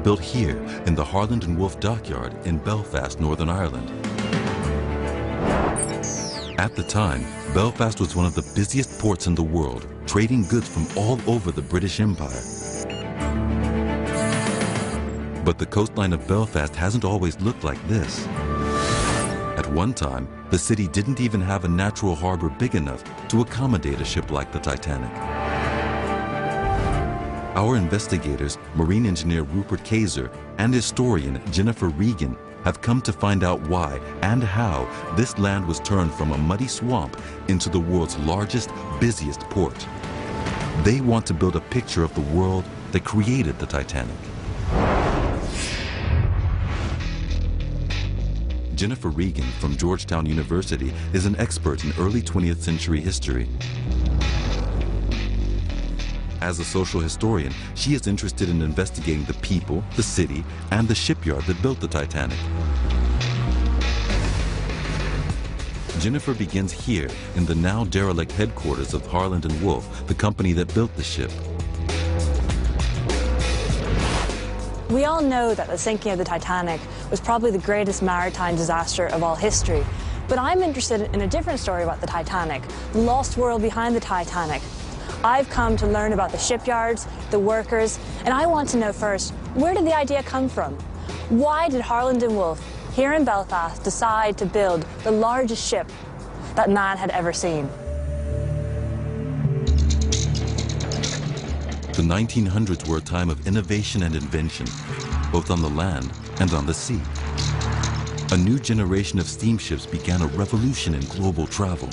built here in the Harland and Wolff dockyard in Belfast, Northern Ireland. At the time, Belfast was one of the busiest ports in the world, trading goods from all over the British Empire. But the coastline of Belfast hasn't always looked like this. At one time, the city didn't even have a natural harbor big enough to accommodate a ship like the Titanic. Our investigators, marine engineer Rupert Kayser and historian Jennifer Regan, have come to find out why and how this land was turned from a muddy swamp into the world's largest, busiest port. They want to build a picture of the world that created the Titanic. Jennifer Regan from Georgetown University is an expert in early 20th century history. As a social historian, she is interested in investigating the people, the city, and the shipyard that built the Titanic. Jennifer begins here in the now derelict headquarters of Harland and Wolff, the company that built the ship. We all know that the sinking of the Titanic was probably the greatest maritime disaster of all history. But I'm interested in a different story about the Titanic, the lost world behind the Titanic. I've come to learn about the shipyards, the workers, and I want to know first, where did the idea come from? Why did Harland and Wolff, here in Belfast, decide to build the largest ship that man had ever seen? The 1900s were a time of innovation and invention, both on the land and on the sea. A new generation of steamships began a revolution in global travel.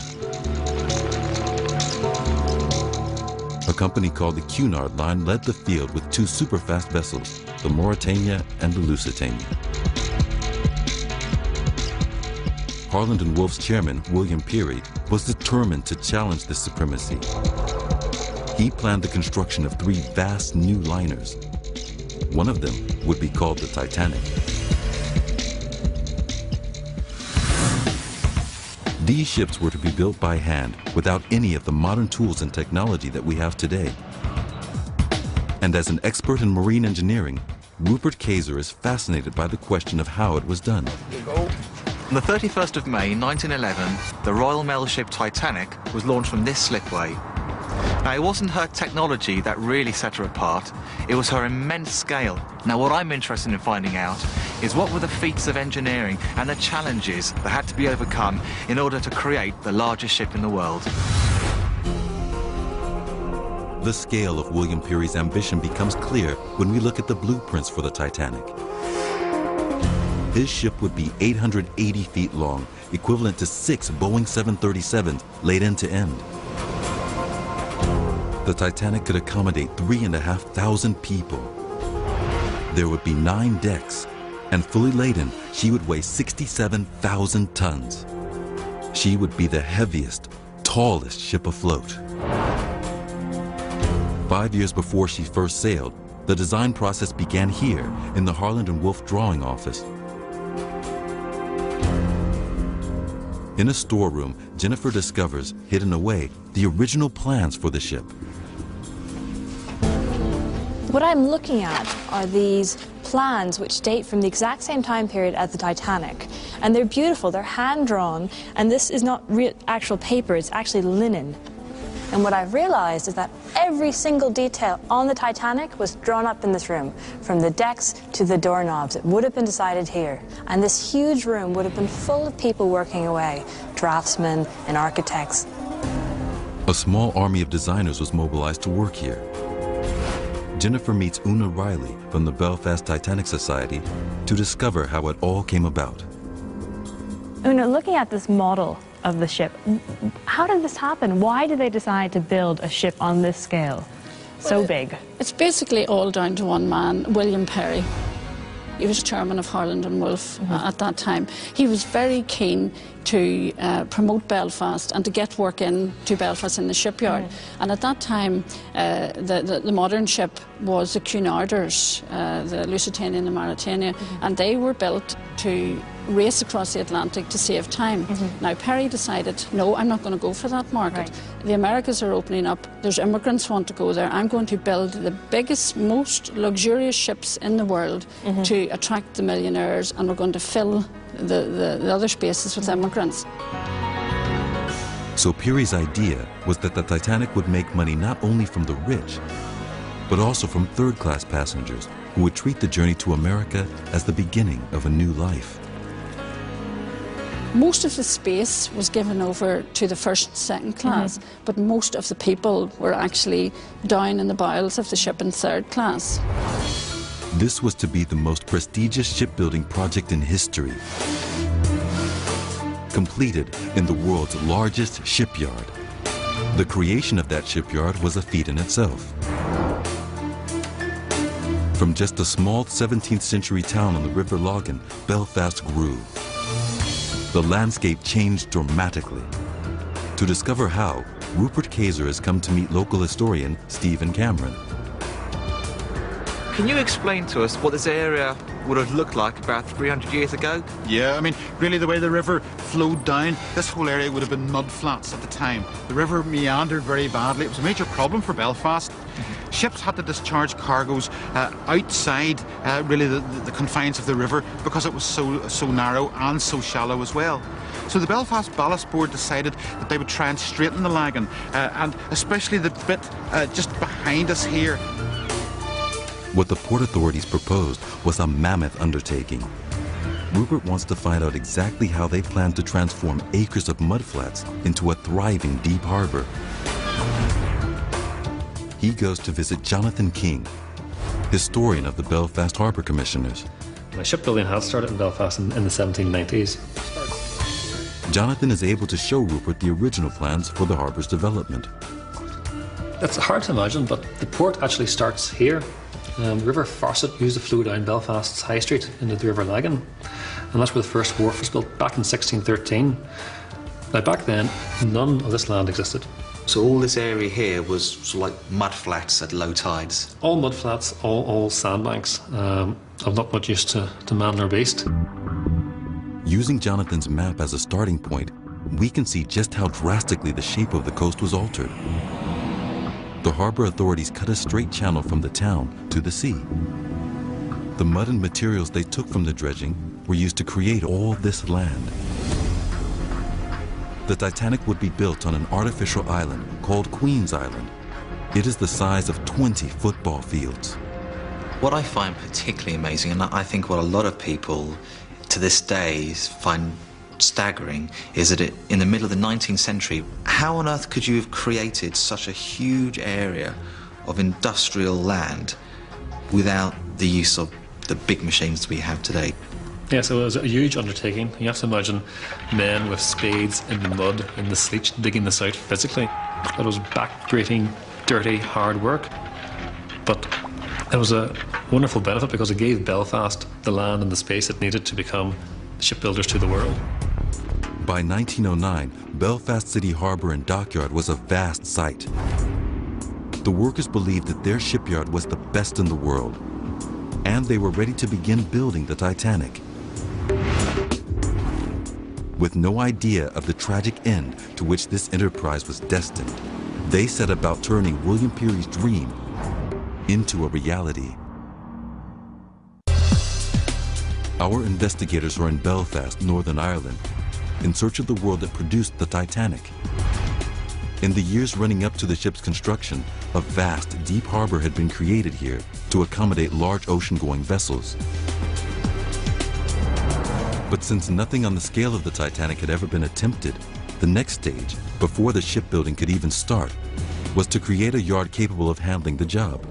A company called the Cunard Line led the field with two superfast vessels, the Mauretania and the Lusitania. Harland and Wolff's chairman, William Peary, was determined to challenge this supremacy. He planned the construction of three vast new liners. One of them would be called the Titanic. These ships were to be built by hand without any of the modern tools and technology that we have today. And as an expert in marine engineering, Rupert Kayser is fascinated by the question of how it was done. On the 31st of May 1911, the Royal Mail ship Titanic was launched from this slipway. Now, it wasn't her technology that really set her apart, it was her immense scale. Now, what I'm interested in finding out is what were the feats of engineering and the challenges that had to be overcome in order to create the largest ship in the world. The scale of William Peary's ambition becomes clear when we look at the blueprints for the Titanic. His ship would be 880 feet long, equivalent to 6 Boeing 737s laid end to end. The Titanic could accommodate 3,500 people. There would be 9 decks, and fully laden, she would weigh 67,000 tons. She would be the heaviest, tallest ship afloat. 5 years before she first sailed, the design process began here in the Harland and Wolff drawing office. In a storeroom, Jennifer discovers, hidden away, the original plans for the ship. What I'm looking at are these plans which date from the exact same time period as the Titanic. And they're beautiful, they're hand-drawn, and this is not actual paper, it's actually linen. And what I've realized is that every single detail on the Titanic was drawn up in this room, from the decks to the doorknobs. It would have been decided here. And this huge room would have been full of people working away, draftsmen and architects. A small army of designers was mobilized to work here. Jennifer meets Una Riley from the Belfast Titanic Society to discover how it all came about. Una, looking at this model of the ship, how did this happen? Why did they decide to build a ship on this scale, so big? It's basically all down to one man, William Peary. He was chairman of Harland and Wolff at that time. He was very keen to promote Belfast and to get work in to Belfast in the shipyard. And at that time, the modern ship was the Cunarders, the Lusitania and the Mauretania, and they were built to race across the Atlantic to save time. Now Perry decided, no, I'm not going to go for that market. Right. The Americas are opening up, there's immigrants want to go there. I'm going to build the biggest, most luxurious ships in the world to attract the millionaires, and we're going to fill the other spaces with immigrants. So Peary's idea was that the Titanic would make money not only from the rich, but also from third-class passengers who would treat the journey to America as the beginning of a new life. Most of the space was given over to the first, second class, but most of the people were actually down in the bowels of the ship in third class. This was to be the most prestigious shipbuilding project in history, completed in the world's largest shipyard. The creation of that shipyard was a feat in itself. From just a small 17th century town on the River Logan, Belfast grew. The landscape changed dramatically. To discover how, Rupert Kayser has come to meet local historian Stephen Cameron. Can you explain to us what this area would have looked like about 300 years ago? Yeah, I mean, really the way the river flowed down, this whole area would have been mud flats at the time. The river meandered very badly. It was a major problem for Belfast. Ships had to discharge cargoes outside really the confines of the river because it was so narrow and so shallow as well. So the Belfast Ballast Board decided that they would try and straighten the Lagan, and especially the bit just behind us here. What the port authorities proposed was a mammoth undertaking. Rupert wants to find out exactly how they plan to transform acres of mudflats into a thriving deep harbor. He goes to visit Jonathan King, historian of the Belfast Harbour Commissioners. Shipbuilding had started in Belfast in the 1790s. Jonathan is able to show Rupert the original plans for the harbour's development. It's hard to imagine, but the port actually starts here. The River Farset used to flow down Belfast's High Street into the River Lagan, and that's where the first wharf was built back in 1613. Now back then, none of this land existed. So all this area here was sort of like mud flats at low tides? All mud flats, all sandbanks, of not much use to man or beast. Using Jonathan's map as a starting point, we can see just how drastically the shape of the coast was altered. The harbour authorities cut a straight channel from the town to the sea. The mud and materials they took from the dredging were used to create all this land. The Titanic would be built on an artificial island called Queen's Island. It is the size of 20 football fields. What I find particularly amazing, and I think what a lot of people to this day find staggering, is that in the middle of the 19th century, how on earth could you have created such a huge area of industrial land without the use of the big machines we have today? Yeah, so it was a huge undertaking. You have to imagine men with spades in the mud, in the sleet, digging this out physically. It was back-breaking, dirty, hard work. But it was a wonderful benefit because it gave Belfast the land and the space it needed to become shipbuilders to the world. By 1909, Belfast City Harbour and Dockyard was a vast site. The workers believed that their shipyard was the best in the world, and they were ready to begin building the Titanic. With no idea of the tragic end to which this enterprise was destined, they set about turning William Peary's dream into a reality. Our investigators are in Belfast, Northern Ireland, in search of the world that produced the Titanic. In the years running up to the ship's construction, a vast, deep harbor had been created here to accommodate large ocean-going vessels. But since nothing on the scale of the Titanic had ever been attempted, the next stage, before the shipbuilding could even start, was to create a yard capable of handling the job.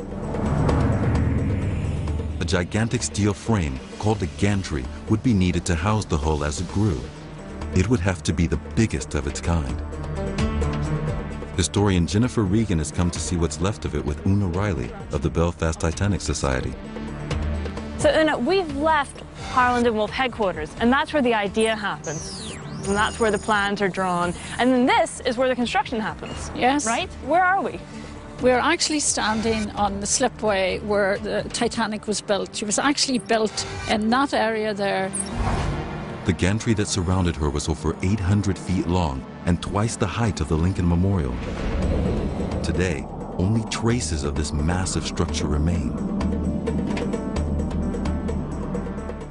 A gigantic steel frame, called a gantry, would be needed to house the hull as it grew. It would have to be the biggest of its kind. Historian Jennifer Regan has come to see what's left of it with Una Riley of the Belfast Titanic Society. So Una, we've left Harland and Wolff headquarters, and that's where the idea happens. And that's where the plans are drawn. And then this is where the construction happens. Yes. Right? Where are we? We're actually standing on the slipway where the Titanic was built. It was actually built in that area there. The gantry that surrounded her was over 800 feet long and twice the height of the Lincoln Memorial. Today, only traces of this massive structure remain.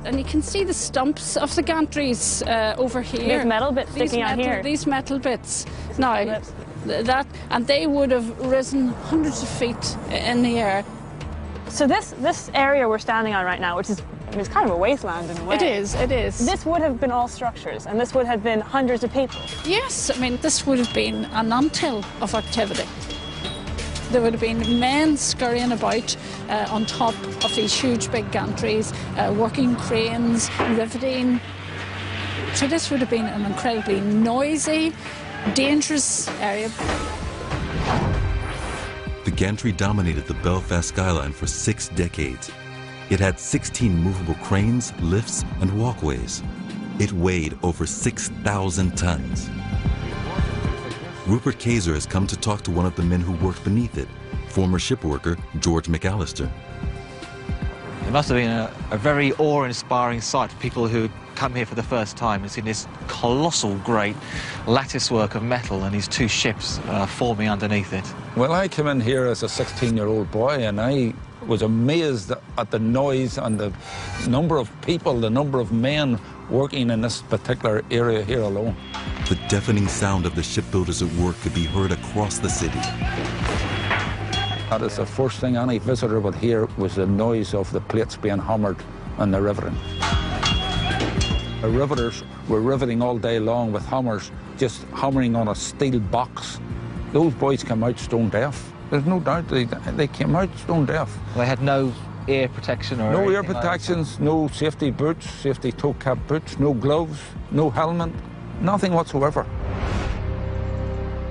And you can see the stumps of the gantries over here. There's metal bits sticking out here. These metal bits. Now, and they would have risen hundreds of feet in the air. So this area we're standing on right now, which is, I mean, it's kind of a wasteland in a way. It is, it is. This would have been all structures, and this would have been hundreds of people. Yes, I mean, this would have been an anthill of activity. There would have been men scurrying about on top of these huge big gantries, working cranes, riveting. So this would have been an incredibly noisy, dangerous area. The gantry dominated the Belfast skyline for 6 decades. It had 16 movable cranes, lifts, and walkways. It weighed over 6,000 tons. Rupert Kayser has come to talk to one of the men who worked beneath it, former ship worker George McAllister. It must have been a very awe-inspiring sight for people who come here for the first time and see this colossal, great lattice work of metal and these 2 ships forming underneath it. Well, I came in here as a 16-year-old boy, and I was amazed at the noise and the number of people, the number of men working in this particular area here alone. The deafening sound of the shipbuilders at work could be heard across the city. That is the first thing any visitor would hear, was the noise of the plates being hammered and the riveting. The riveters were riveting all day long with hammers, just hammering on a steel box. Those boys came out stone deaf. There's no doubt they came out stone deaf. They had no ear protection or no ear anything protections, like no safety boots, safety toe cap boots, no gloves, no helmet, nothing whatsoever.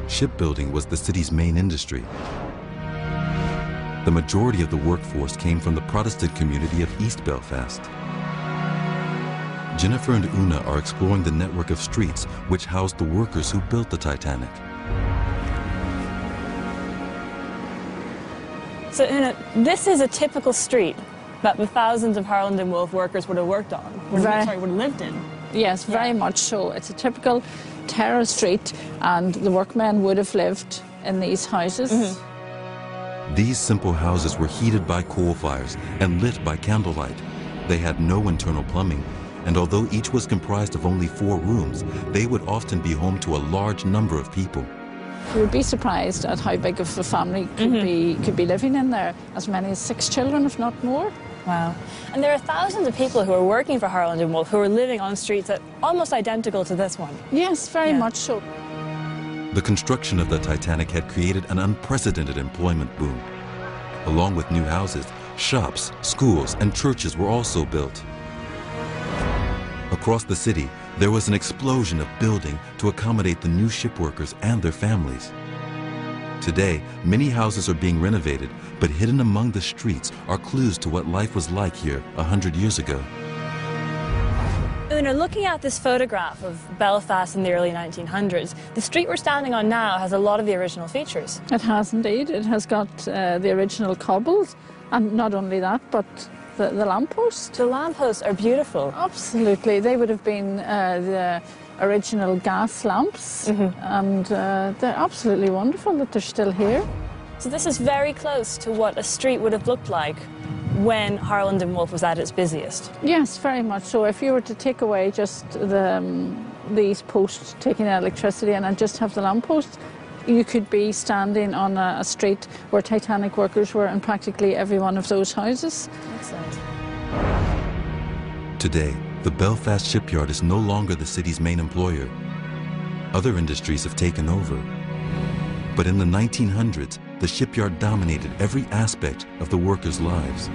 Shipbuilding was the city's main industry. The majority of the workforce came from the Protestant community of East Belfast. Jennifer and Una are exploring the network of streets which housed the workers who built the Titanic. So Una, this is a typical street that the thousands of Harland and Wolff workers would have worked on, would have lived in. Yes, very much so. It's a typical terrace street, and the workmen would have lived in these houses. Mm-hmm. These simple houses were heated by coal fires and lit by candlelight. They had no internal plumbing, and although each was comprised of only 4 rooms, they would often be home to a large number of people. You would be surprised at how big of a family could be living in there. As many as 6 children, if not more. Wow. And there are thousands of people who are working for Harland and Wolff who are living on streets that are almost identical to this one. Yes, very much so. The construction of the Titanic had created an unprecedented employment boom. Along with new houses, shops, schools, and churches were also built. Across the city, there was an explosion of building to accommodate the new shipworkers and their families. Today, many houses are being renovated, but hidden among the streets are clues to what life was like here 100 years ago. Una, looking at this photograph of Belfast in the early 1900s, the street we're standing on now has a lot of the original features. It has indeed. It has got the original cobbles, and not only that, but the lampposts. The lampposts are beautiful. Absolutely. They would have been the original gas lamps, and they're absolutely wonderful that they're still here. So this is very close to what a street would have looked like when Harland and Wolff was at its busiest. Yes, very much so. If you were to take away just these posts taking electricity and just have the lampposts, you could be standing on a street where Titanic workers were in practically every one of those houses. Excellent. Today, the Belfast shipyard is no longer the city's main employer. Other industries have taken over. But in the 1900s, the shipyard dominated every aspect of the workers' lives.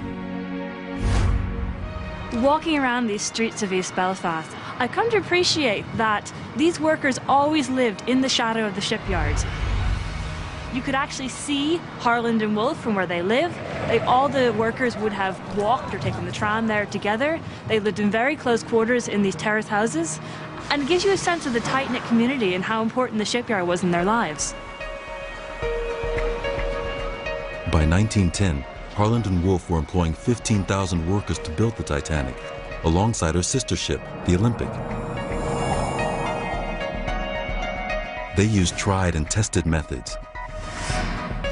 Walking around these streets of East Belfast, I've come to appreciate that these workers always lived in the shadow of the shipyards. You could actually see Harland and Wolff from where they live. All the workers would have walked or taken the tram there together. They lived in very close quarters in these terrace houses. And it gives you a sense of the tight-knit community and how important the shipyard was in their lives. By 1910, Harland and Wolff were employing 15,000 workers to build the Titanic, alongside her sister ship, the Olympic. They used tried and tested methods.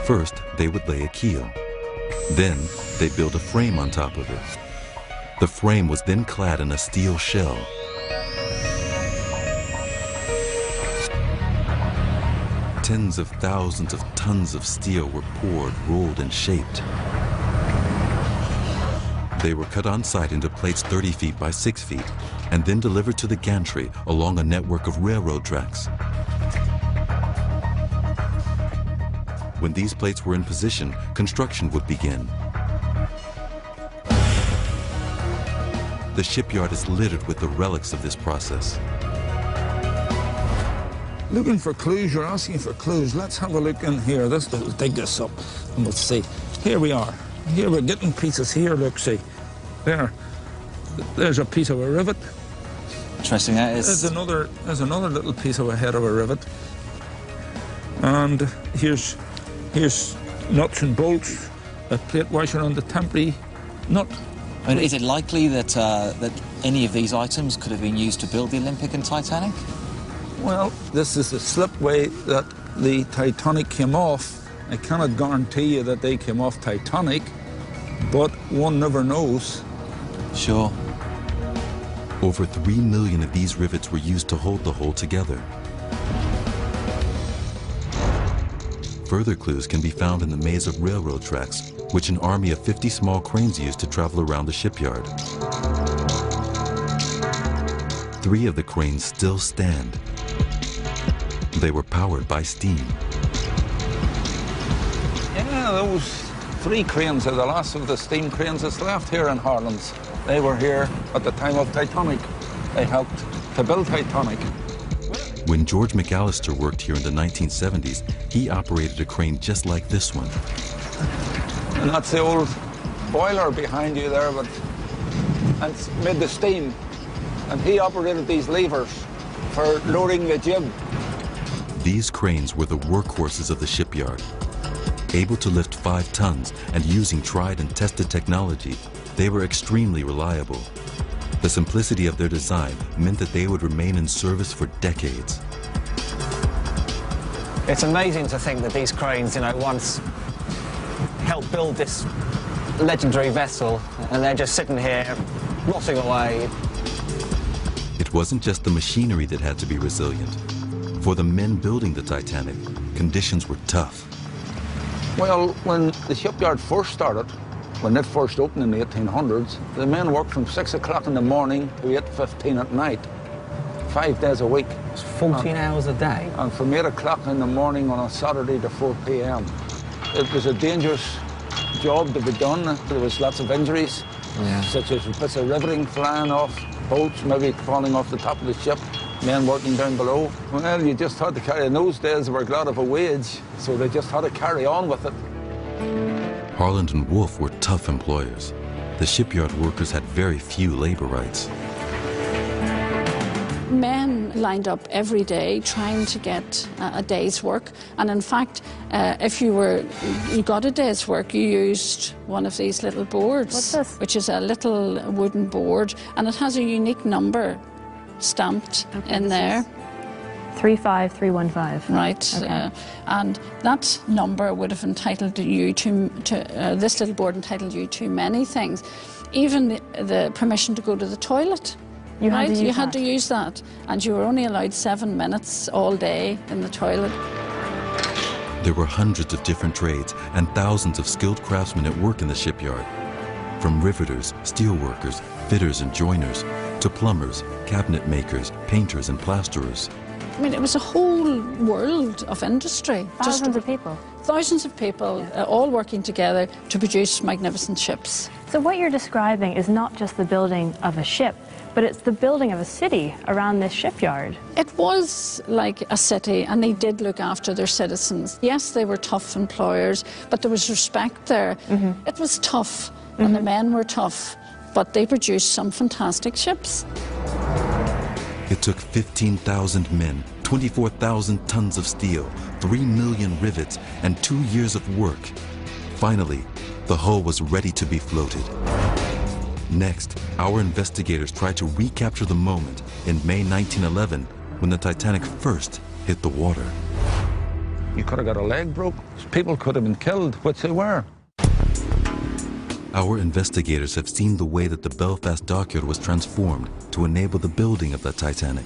First, they would lay a keel. Then, they'd build a frame on top of it. The frame was then clad in a steel shell. Tens of thousands of tons of steel were poured, rolled, and shaped. They were cut on site into plates 30 feet by 6 feet, and then delivered to the gantry along a network of railroad tracks. When these plates were in position, construction would begin. The shipyard is littered with the relics of this process. Looking for clues, you're asking for clues. Let's have a look in here. We'll dig this up and we'll see. Here we are. Here we're getting pieces here, look, see. There's a piece of a rivet. Interesting, that is. There's another little piece of a head of a rivet. And here's nuts and bolts, a plate washer on the temporary nut. And is it likely that that any of these items could have been used to build the Olympic and Titanic? Well, this is the slipway that the Titanic came off. I cannot guarantee you that they came off Titanic, but one never knows. Sure. Over 3 million of these rivets were used to hold the hull together. Further clues can be found in the maze of railroad tracks, which an army of 50 small cranes used to travel around the shipyard. 3 of the cranes still stand. They were powered by steam. Yeah, those 3 cranes are the last of the steam cranes that's left here in Harlands. They were here at the time of Titanic. They helped to build Titanic. When George McAllister worked here in the 1970s, he operated a crane just like this one. And that's the old boiler behind you there, and it's made the steam. And he operated these levers for lowering the jib. These cranes were the workhorses of the shipyard. Able to lift 5 tons and using tried and tested technology, they were extremely reliable. The simplicity of their design meant that they would remain in service for decades. It's amazing to think that these cranes, once helped build this legendary vessel, and they're just sitting here, rotting away. It wasn't just the machinery that had to be resilient. For the men building the Titanic, conditions were tough. Well, when the shipyard first started, when it first opened in the 1800s, the men worked from 6 o'clock in the morning to 8:15 at night, 5 days a week. It's 14 hours a day? And from 8 o'clock in the morning on a Saturday to 4 p.m. It was a dangerous job to be done. There was lots of injuries, such as bits of riveting flying off, boats maybe falling off the top of the ship, men working down below. Well, you just had to carry. In those days, they were glad of a wage, so they just had to carry on with it. Harland and Wolff were tough employers. The shipyard workers had very few labor rights. Men lined up every day trying to get a day's work, and in fact, if you got a day's work, you used one of these little boards. What's this? Which is a little wooden board, and it has a unique number stamped in there. 35315. Right, Okay. and that number would have entitled you to this little board entitled you to many things, even the permission to go to the toilet. You had to use You had that. to use that, and you were only allowed 7 minutes all day in the toilet. There were hundreds of different trades and thousands of skilled craftsmen at work in the shipyard. From riveters, steelworkers, fitters and joiners, to plumbers, cabinet makers, painters and plasterers. I mean, it was a whole world of industry. Thousands of people. Thousands of people all working together to produce magnificent ships. So what you're describing is not just the building of a ship, but it's the building of a city around this shipyard. It was like a city, and they did look after their citizens. Yes, they were tough employers, but there was respect there. It was tough, and the men were tough, but they produced some fantastic ships. It took 15,000 men, 24,000 tons of steel, 3 million rivets, and 2 years of work. Finally, the hull was ready to be floated. Next, our investigators tried to recapture the moment in May 1911 when the Titanic first hit the water. You could have got a leg broke. People could have been killed, which they were. Our investigators have seen the way that the Belfast dockyard was transformed to enable the building of the Titanic.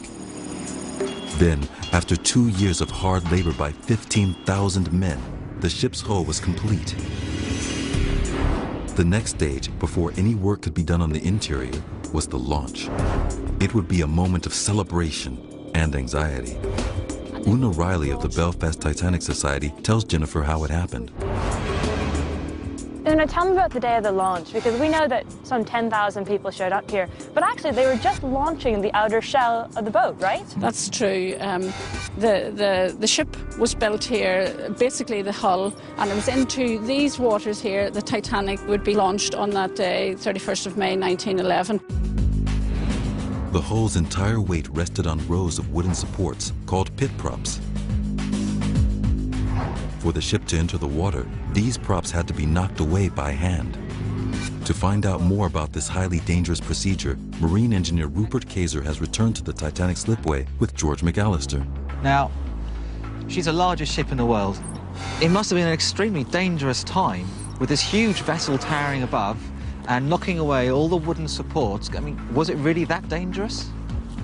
Then, after 2 years of hard labor by 15,000 men, the ship's hull was complete. The next stage, before any work could be done on the interior, was the launch. It would be a moment of celebration and anxiety. Una Riley of the Belfast Titanic Society tells Jennifer how it happened. Una, tell me about the day of the launch, because we know that some 10,000 people showed up here, but actually they were just launching the outer shell of the boat, right? That's true. The ship was built here, basically the hull, and it was into these waters here. The Titanic would be launched on that day, 31st of May 1911. The hull's entire weight rested on rows of wooden supports called pit props. For the ship to enter the water, these props had to be knocked away by hand. To find out more about this highly dangerous procedure, marine engineer Rupert Kayser has returned to the Titanic slipway with George McAllister. Now, she's the largest ship in the world. It must have been an extremely dangerous time with this huge vessel towering above and knocking away all the wooden supports. I mean, was it really that dangerous?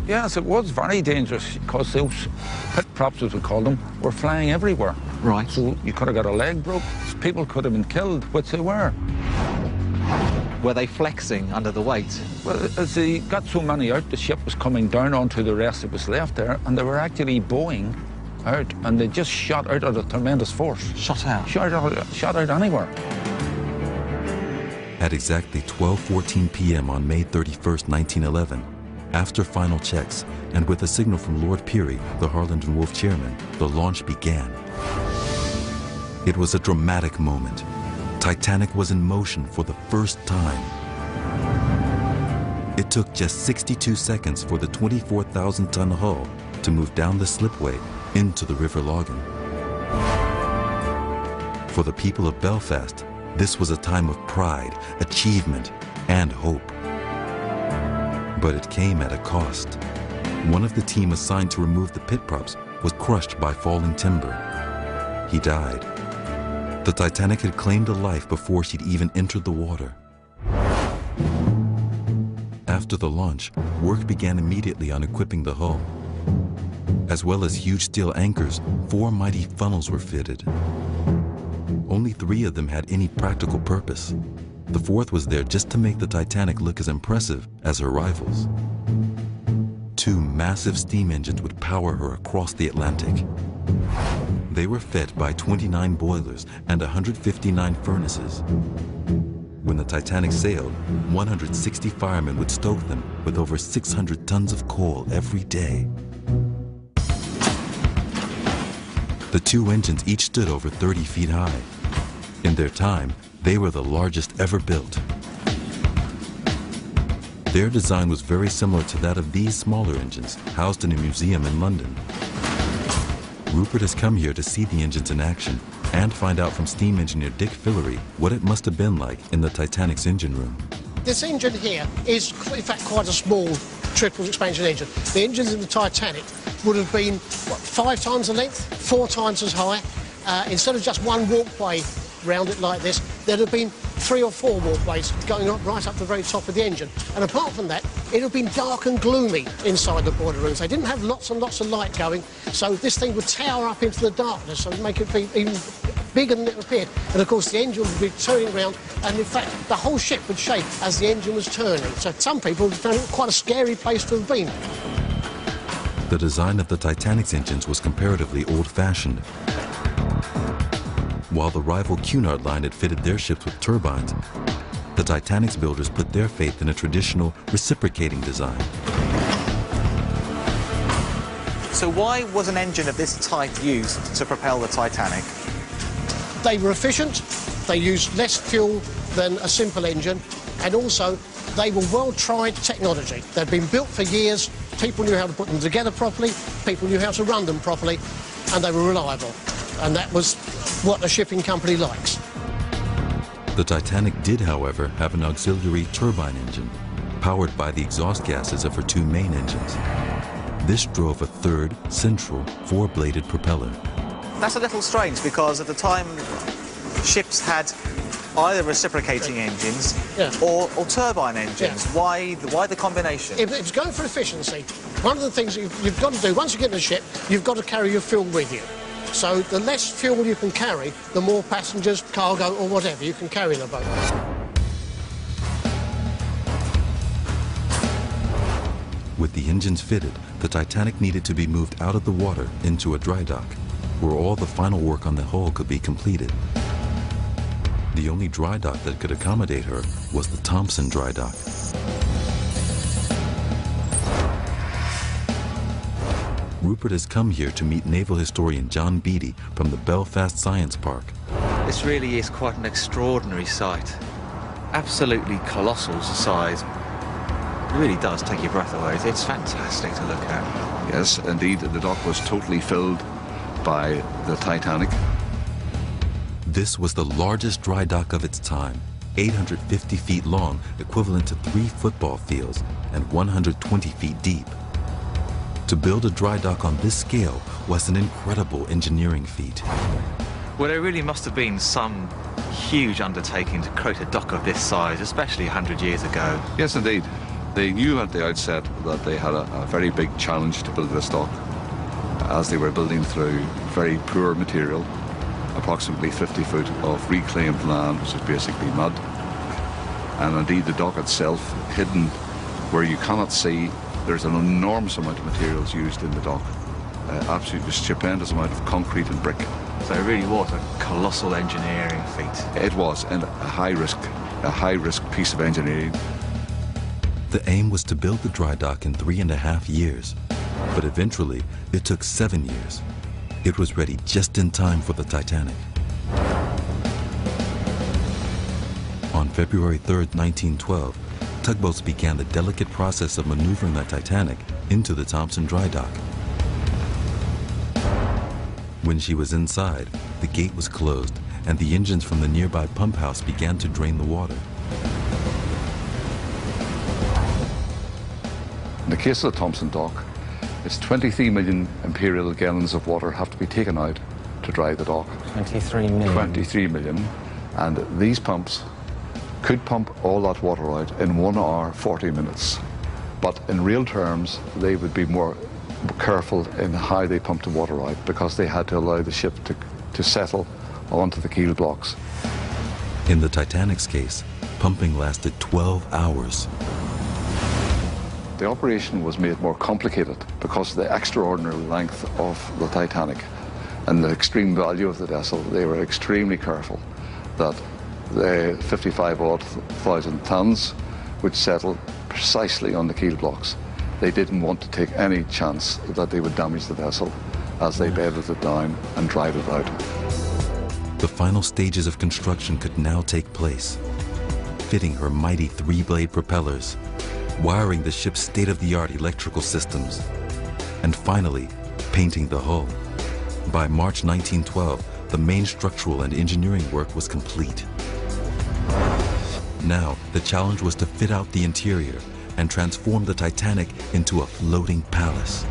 Yes, it was very dangerous because those pit props, as we call them, were flying everywhere. Right. So you could have got a leg broke. People could have been killed, which they were. Were they flexing under the weight? Well, as they got so many out, the ship was coming down onto the rest that was left there, and they were actually bowing out, and they just shot out at a tremendous force. Shot out? Shot out anywhere. At exactly 12:14 p.m. on May 31st, 1911, after final checks, and with a signal from Lord Peary, the Harland and Wolff chairman, the launch began. It was a dramatic moment. Titanic was in motion for the first time. It took just 62 seconds for the 24,000-ton hull to move down the slipway into the River Logan. For the people of Belfast, this was a time of pride, achievement, and hope. But it came at a cost. One of the team assigned to remove the pit props was crushed by falling timber. He died. The Titanic had claimed a life before she'd even entered the water. After the launch, work began immediately on equipping the hull. As well as huge steel anchors, 4 mighty funnels were fitted. Only 3 of them had any practical purpose. The 4th was there just to make the Titanic look as impressive as her rivals. 2 massive steam engines would power her across the Atlantic. They were fed by 29 boilers and 159 furnaces. When the Titanic sailed, 160 firemen would stoke them with over 600 tons of coal every day. The 2 engines each stood over 30 feet high. In their time, they were the largest ever built. Their design was very similar to that of these smaller engines, housed in a museum in London. Rupert has come here to see the engines in action and find out from steam engineer Dick Fillery what it must have been like in the Titanic's engine room. This engine here is, in fact, quite a small triple expansion engine. The engines in the Titanic would have been, what, 5 times the length, 4 times as high. Instead of just one walkway round it like this, there'd have been 3 or 4 walkways going up right up the very top of the engine. And apart from that, it would have been dark and gloomy inside the boiler rooms. They didn't have lots and lots of light going, so this thing would tower up into the darkness and make it be even bigger than it appeared. And of course, the engine would be turning around, and in fact, the whole ship would shake as the engine was turning. So some people found it quite a scary place to have been. The design of the Titanic's engines was comparatively old-fashioned. While the rival Cunard line had fitted their ships with turbines, the Titanic's builders put their faith in a traditional reciprocating design. So why was an engine of this type used to propel the Titanic? They were efficient, they used less fuel than a simple engine, and also they were well-tried technology. They'd been built for years, people knew how to put them together properly, people knew how to run them properly, and they were reliable. And that was what a shipping company likes. The Titanic did, however, have an auxiliary turbine engine, powered by the exhaust gases of her 2 main engines. This drove a third, central, four-bladed propeller. That's a little strange because at the time ships had either reciprocating engines or turbine engines. Why the combination? If it's going for efficiency, one of the things you've got to do, once you get in the ship, you've got to carry your fuel with you. So the less fuel you can carry, the more passengers, cargo or whatever you can carry in a boat. With the engines fitted, the Titanic needed to be moved out of the water into a dry dock, where all the final work on the hull could be completed. The only dry dock that could accommodate her was the Thompson dry dock. Rupert has come here to meet naval historian John Beattie from the Belfast Science Park. This really is quite an extraordinary sight. Absolutely colossal size. It really does take your breath away. It's fantastic to look at. Yes, indeed, the dock was totally filled by the Titanic. This was the largest dry dock of its time, 850 feet long, equivalent to 3 football fields, and 120 feet deep. To build a dry dock on this scale was an incredible engineering feat. Well, there really must have been some huge undertaking to create a dock of this size, especially 100 years ago. Yes, indeed. They knew at the outset that they had a very big challenge to build this dock, as they were building through very poor material, approximately 50 foot of reclaimed land, which is basically mud. And indeed the dock itself, hidden where you cannot see, there's an enormous amount of materials used in the dock. Absolutely stupendous amount of concrete and brick. So it really was a colossal engineering feat. It was, and a high risk piece of engineering. The aim was to build the dry dock in 3.5 years, but eventually it took 7 years. It was ready just in time for the Titanic. On February 3rd, 1912, tugboats began the delicate process of maneuvering the Titanic into the Thompson dry dock. When she was inside, the gate was closed and the engines from the nearby pump house began to drain the water. In the case of the Thompson dock, it's 23 million imperial gallons of water have to be taken out to dry the dock. 23 million. 23 million. And these pumps could pump all that water out in 1 hour, 40 minutes. But in real terms, they would be more careful in how they pumped the water out because they had to allow the ship to settle onto the keel blocks. In the Titanic's case, pumping lasted 12 hours. The operation was made more complicated because of the extraordinary length of the Titanic and the extreme value of the vessel. They were extremely careful that the 55,000 tons would settle precisely on the keel blocks. They didn't want to take any chance that they would damage the vessel as they bedded it down and dried it out. The final stages of construction could now take place. Fitting her mighty 3-blade propellers, wiring the ship's state-of-the-art electrical systems, and finally, painting the hull. By March 1912, the main structural and engineering work was complete. Now, the challenge was to fit out the interior and transform the Titanic into a floating palace.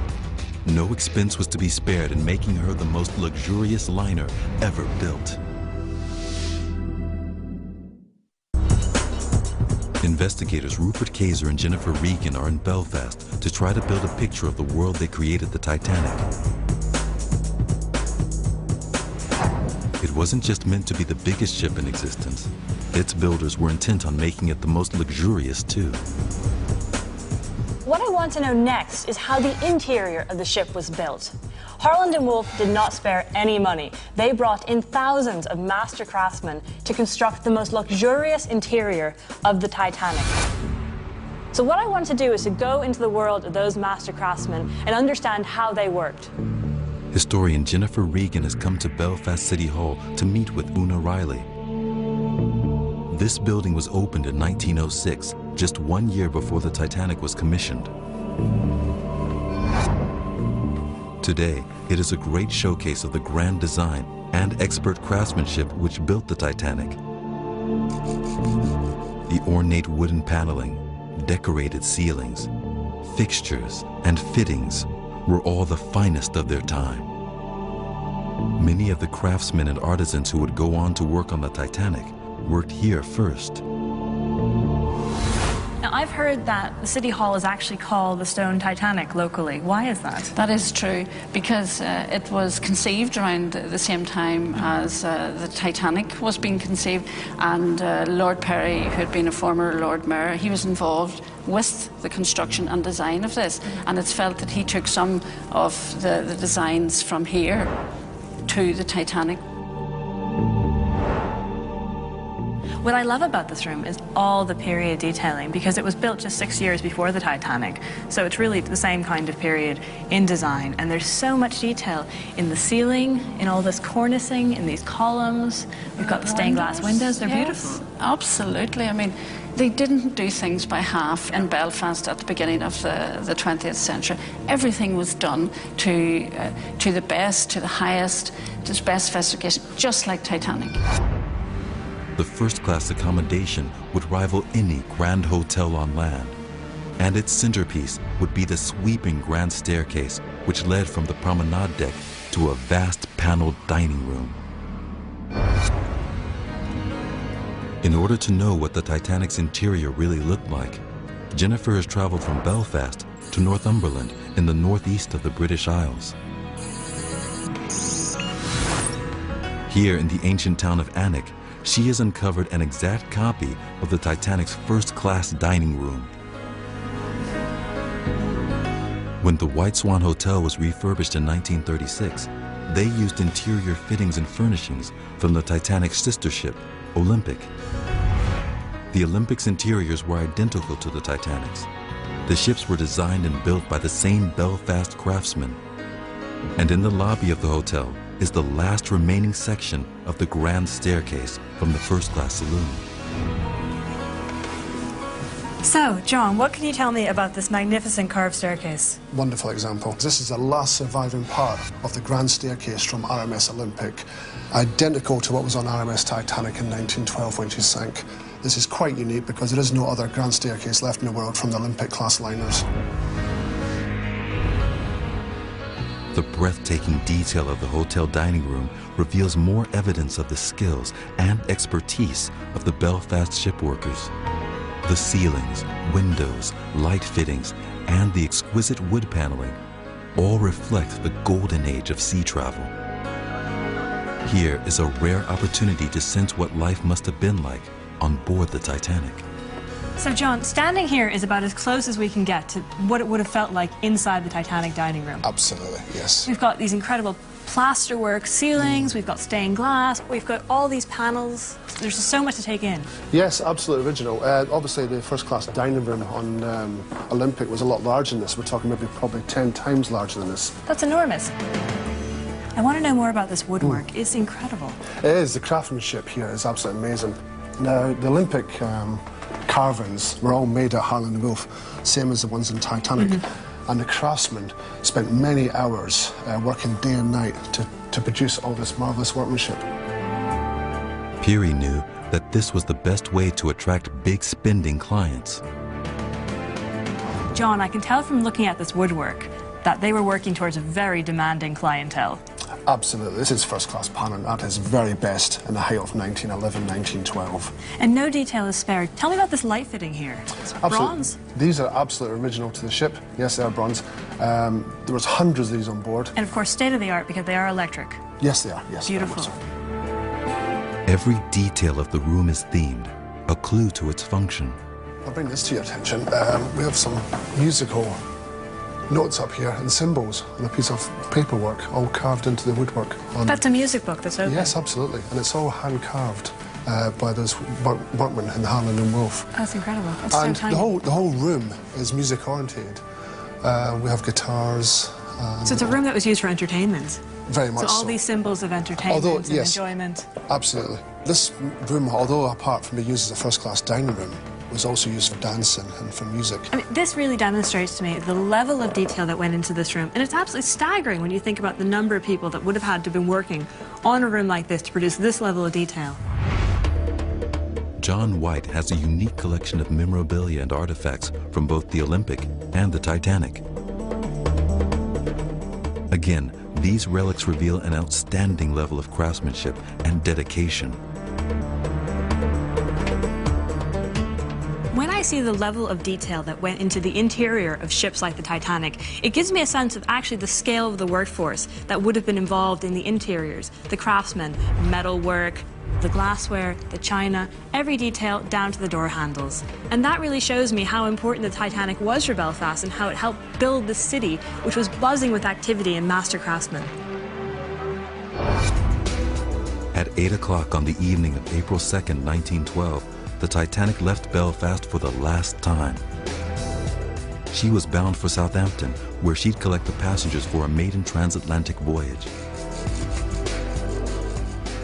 No expense was to be spared in making her the most luxurious liner ever built. Investigators Rupert Kayser and Jennifer Regan are in Belfast to try to build a picture of the world they created the Titanic. It wasn't just meant to be the biggest ship in existence. Its builders were intent on making it the most luxurious too. What I want to know next is how the interior of the ship was built. Harland & Wolff did not spare any money. They brought in thousands of master craftsmen to construct the most luxurious interior of the Titanic. So what I want to do is to go into the world of those master craftsmen and understand how they worked. Historian Jennifer Regan has come to Belfast City Hall to meet with Una Riley. This building was opened in 1906, just 1 year before the Titanic was commissioned. Today, it is a great showcase of the grand design and expert craftsmanship which built the Titanic. The ornate wooden paneling, decorated ceilings, fixtures, and fittings were all the finest of their time. Many of the craftsmen and artisans who would go on to work on the Titanic worked here first. Now, I've heard that the City Hall is actually called the Stone Titanic locally. Why is that? That is true, because it was conceived around the same time as the Titanic was being conceived, and Lord Perry, who had been a former Lord Mayor, he was involved with the construction and design of this, and it's felt that he took some of the designs from here to the Titanic. What I love about this room is all the period detailing, because it was built just 6 years before the Titanic. So it's really the same kind of period in design. And there's so much detail in the ceiling, in all this cornicing, in these columns. We've got the stained glass windows. They're beautiful. Absolutely. I mean, they didn't do things by half in Belfast at the beginning of the 20th century. Everything was done to the best, to the highest, to the best specification, just like Titanic. The first-class accommodation would rival any grand hotel on land, and its centerpiece would be the sweeping grand staircase which led from the promenade deck to a vast paneled dining room. In order to know what the Titanic's interior really looked like, Jennifer has traveled from Belfast to Northumberland in the northeast of the British Isles. Here in the ancient town of Titanic, she has uncovered an exact copy of the Titanic's first-class dining room. When the White Swan Hotel was refurbished in 1936, they used interior fittings and furnishings from the Titanic's sister ship, Olympic. The Olympic's interiors were identical to the Titanic's. The ships were designed and built by the same Belfast craftsmen. And in the lobby of the hotel is the last remaining section of the grand staircase from the first-class saloon. So, John, what can you tell me about this magnificent carved staircase? Wonderful example. This is the last surviving part of the grand staircase from RMS Olympic, identical to what was on RMS Titanic in 1912 when she sank. This is quite unique because there is no other grand staircase left in the world from the Olympic-class liners. The breathtaking detail of the hotel dining room reveals more evidence of the skills and expertise of the Belfast shipworkers. The ceilings, windows, light fittings, and the exquisite wood paneling all reflect the golden age of sea travel. Here is a rare opportunity to sense what life must have been like on board the Titanic. So, John, standing here is about as close as we can get to what it would have felt like inside the Titanic dining room. Absolutely, yes. We've got these incredible plasterwork ceilings, we've got stained glass, we've got all these panels. There's just so much to take in. Yes, absolutely original. Obviously, the first-class dining room on Olympic was a lot larger than this. We're talking maybe probably 10 times larger than this. That's enormous. I want to know more about this woodwork. It's incredible. It is. The craftsmanship here is absolutely amazing. Now, the Olympic carvings were all made at Harland & Wolff, same as the ones in Titanic. And the craftsmen spent many hours working day and night to produce all this marvellous workmanship. Peary knew that this was the best way to attract big spending clients. John, I can tell from looking at this woodwork that they were working towards a very demanding clientele. Absolutely. This is first-class paneling at its very best in the height of 1911, 1912. And no detail is spared. Tell me about this light fitting here. It's bronze. These are absolutely original to the ship. Yes, they are bronze. There was hundreds of these on board. And of course, state-of-the-art because they are electric. Yes, they are. Yes. Beautiful. Every detail of the room is themed, a clue to its function. I'll bring this to your attention. We have some musical notes up here and symbols on a piece of paperwork, all carved into the woodwork. That's a music book that's open. Yes, absolutely. And it's all hand-carved by those workmen in Harland & Wolff. That's incredible. It's and so tiny. the whole room is music-oriented. We have guitars. So it's a room that was used for entertainment. Very much so. So all these symbols of entertainment and enjoyment. Absolutely. This room, although apart from being used as a first-class dining room, was also used for dancing and for music. I mean, this really demonstrates to me the level of detail that went into this room. And it's absolutely staggering when you think about the number of people that would have had to have been working on a room like this to produce this level of detail. John White has a unique collection of memorabilia and artifacts from both the Olympic and the Titanic. Again, these relics reveal an outstanding level of craftsmanship and dedication. When I see the level of detail that went into the interior of ships like the Titanic, it gives me a sense of actually the scale of the workforce that would have been involved in the interiors, the craftsmen, metalwork, the glassware, the china, every detail down to the door handles. And that really shows me how important the Titanic was for Belfast and how it helped build the city, which was buzzing with activity and master craftsmen. At 8 o'clock on the evening of April 2nd, 1912, the Titanic left Belfast for the last time. She was bound for Southampton, where she'd collect the passengers for a maiden transatlantic voyage.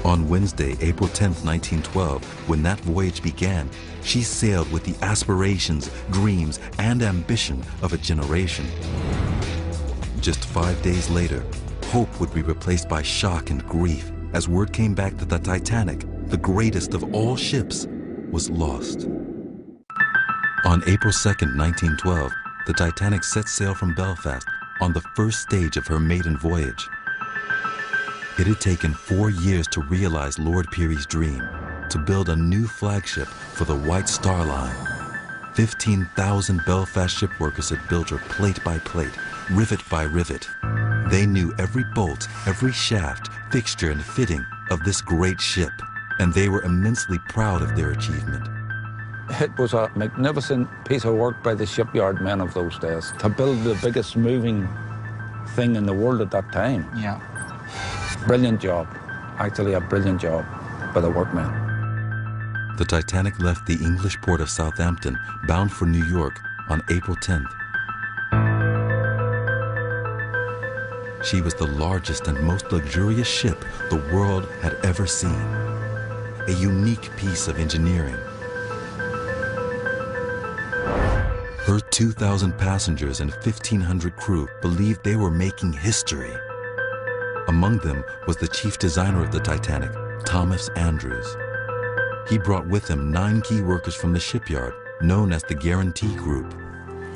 On Wednesday, April 10th, 1912, when that voyage began, she sailed with the aspirations, dreams, and ambition of a generation. Just 5 days later, hope would be replaced by shock and grief as word came back that the Titanic, the greatest of all ships, was lost. On April 2nd, 1912, the Titanic set sail from Belfast on the first stage of her maiden voyage. It had taken 4 years to realize Lord Peary's dream, to build a new flagship for the White Star Line. 15,000 Belfast shipworkers had built her plate by plate, rivet by rivet. They knew every bolt, every shaft, fixture, and fitting of this great ship, and they were immensely proud of their achievement. It was a magnificent piece of work by the shipyard men of those days to build the biggest moving thing in the world at that time. Yeah. Brilliant job. Actually, a brilliant job by the workmen. The Titanic left the English port of Southampton, bound for New York, on April 10th. She was the largest and most luxurious ship the world had ever seen. A unique piece of engineering. Her 2,000 passengers and 1,500 crew believed they were making history. Among them was the chief designer of the Titanic, Thomas Andrews. He brought with him 9 key workers from the shipyard, known as the Guarantee Group.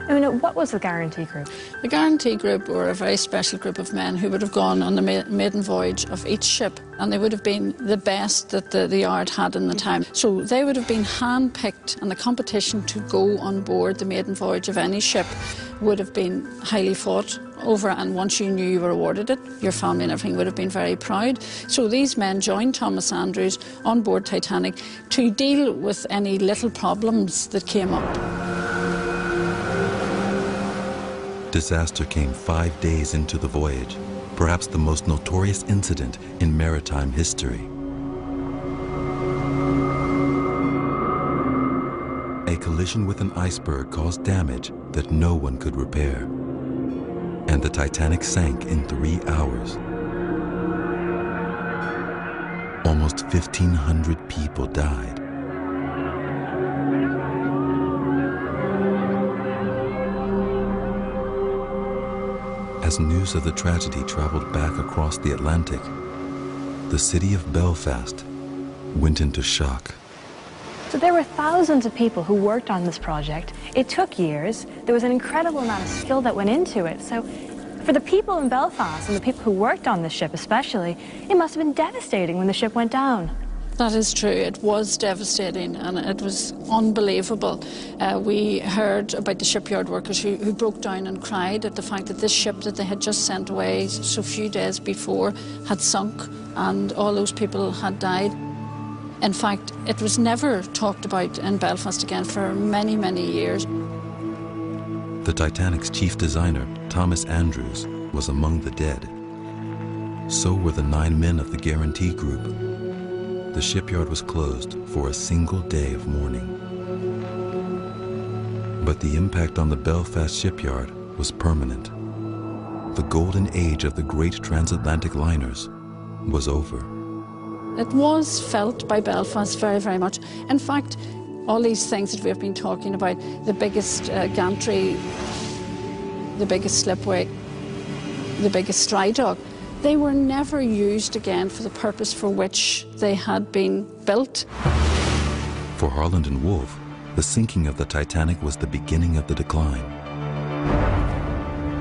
What was the Guarantee Group? The Guarantee Group were a very special group of men who would have gone on the maiden voyage of each ship, and they would have been the best that the yard had in the time. So they would have been hand-picked, and the competition to go on board the maiden voyage of any ship would have been highly fought over, and once you knew you were awarded it, your family and everything would have been very proud. So these men joined Thomas Andrews on board Titanic to deal with any little problems that came up. Disaster came 5 days into the voyage, perhaps the most notorious incident in maritime history. A collision with an iceberg caused damage that no one could repair, and the Titanic sank in 3 hours. Almost 1,500 people died. As news of the tragedy traveled back across the Atlantic, the city of Belfast went into shock. So there were thousands of people who worked on this project. It took years. There was an incredible amount of skill that went into it. So for the people in Belfast and the people who worked on this ship especially, it must have been devastating when the ship went down. That is true. It was devastating and it was unbelievable. We heard about the shipyard workers who broke down and cried at the fact that this ship that they had just sent away so few days before had sunk and all those people had died. In fact, it was never talked about in Belfast again for many, many years. The Titanic's chief designer, Thomas Andrews, was among the dead. So were the 9 men of the Guarantee Group. The shipyard was closed for a single day of mourning. But the impact on the Belfast shipyard was permanent. The golden age of the great transatlantic liners was over. It was felt by Belfast very, very much. In fact, all these things that we've been talking about, the biggest gantry, the biggest slipway, the biggest dry dock, they were never used again for the purpose for which they had been built. For Harland and Wolff, the sinking of the Titanic was the beginning of the decline.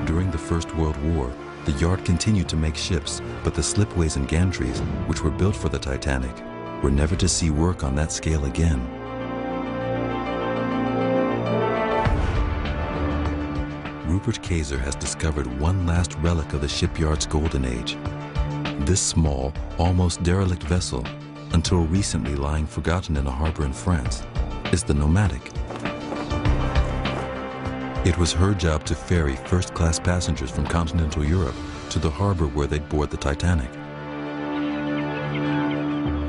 During the First World War, The yard continued to make ships, but the slipways and gantries, which were built for the Titanic, were never to see work on that scale again. Rupert Kayser has discovered one last relic of the shipyard's golden age. This small, almost derelict vessel, until recently lying forgotten in a harbor in France, is the Nomadic. It was her job to ferry first-class passengers from continental Europe to the harbor where they'd board the Titanic.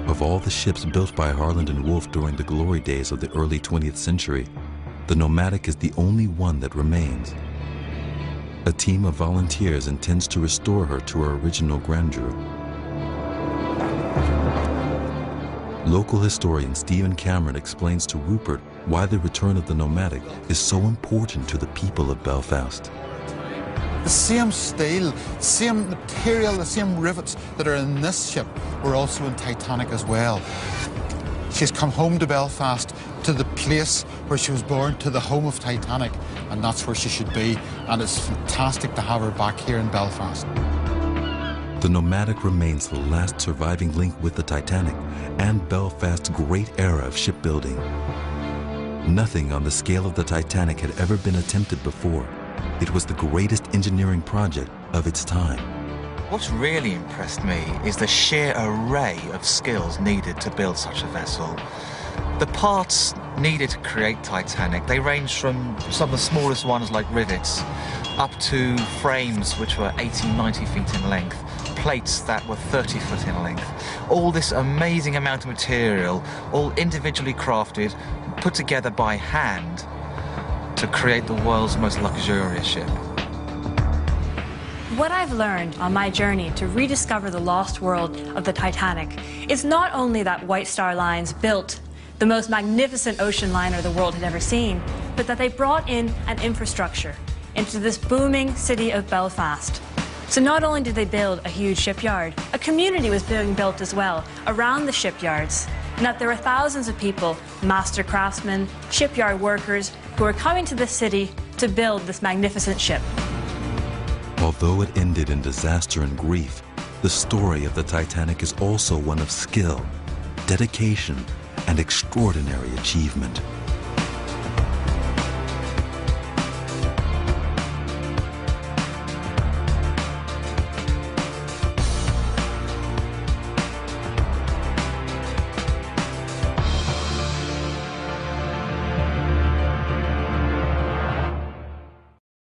Of all the ships built by Harland and Wolff during the glory days of the early 20th century, the Nomadic is the only one that remains. A team of volunteers intends to restore her to her original grandeur. Local historian Stephen Cameron explains to Rupert why the return of the Nomadic is so important to the people of Belfast. The same steel, same material, the same rivets that are in this ship were also in Titanic as well. She's come home to Belfast, to the place where she was born, to the home of Titanic, and that's where she should be, and it's fantastic to have her back here in Belfast. The Nomadic remains the last surviving link with the Titanic and Belfast's great era of shipbuilding. Nothing on the scale of the Titanic had ever been attempted before. It was the greatest engineering project of its time. What's really impressed me is the sheer array of skills needed to build such a vessel. The parts needed to create Titanic, they range from some of the smallest ones like rivets, up to frames which were 80, 90 feet in length, plates that were 30 foot in length. All this amazing amount of material, all individually crafted, put together by hand to create the world's most luxurious ship. What I've learned on my journey to rediscover the lost world of the Titanic is not only that White Star Lines built the most magnificent ocean liner the world had ever seen, but that they brought in an infrastructure into this booming city of Belfast. So not only did they build a huge shipyard, a community was being built as well around the shipyards, and that there were thousands of people, master craftsmen, shipyard workers, who were coming to this city to build this magnificent ship. Although it ended in disaster and grief, the story of the Titanic is also one of skill, dedication, and extraordinary achievement.